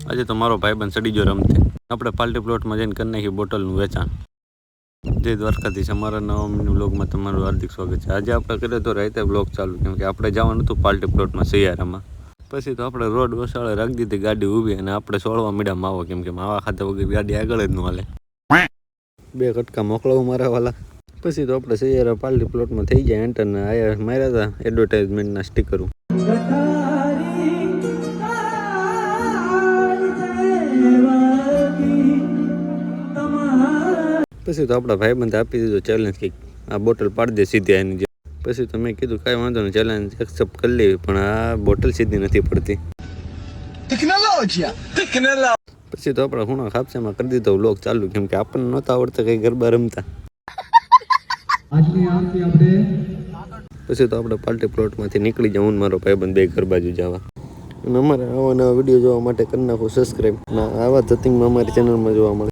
આજે તો મારો ભાઈબંધ સડી ગયો રમતે. આપણે પાર્ટી પ્લોટમાં જઈને કરી નાખી બોટલનું વેચાણ. જય દ્વારકાધીશ, અમારા નવા મિની બ્લોગમાં તમારું હાર્દિક સ્વાગત છે. આજે આપણે કરીએ તો રાતે બ્લોગ ચાલુ, કેમ કે આપણે જવાનું હતું પાર્ટી પ્લોટમાં સૈયારામાં. પછી તો આપણે રોડ વસાળે રાખી દીધી ગાડી ઊભી અને આપણે સોળવા મીડા માવો, કેમ કે માવા ખાતા વગર ગાડી આગળ જ ન હાલે. 2 કટકા મોકલાવું મારા વાલા. પછી તો આપણે સૈયારા પાર્ટી પ્લોટમાં થઈ જાય એન્ટર ને આયા માર્યા હતા એડવર્ટાઇઝમેન્ટના સ્ટીકરો. પછી તો આપણા ભાઈબંધે આપી દીધો ચેલેન્જ કે આ બોટલ પાડી દે સીધી એની જે. પછી તો મેં કીધું કાંઈ વાંધો નહીં, ચેલેન્જ એક્સેપ્ટ કરી લેવી, પણ આ બોટલ સીધી નથી પડતી. પછી તો આપણા ખૂણા ખાપસામાં કરી દીધો વ્લોગ ચાલુ, કેમ કે આપણને નહોતા આવડતા કંઈ ગરબા રમતા. પછી તો આપણે પાર્ટી પ્લોટમાંથી નીકળી જાઉં મારો ભાઈબંધ 2 ઘર બાજુ જવા. અને અમારે આવા નવા વિડીયો જોવા માટે કરી નાખો સબસ્ક્રાઈબ. આવા ધતિંગમાં અમારી ચેનલમાં જોવા મળે.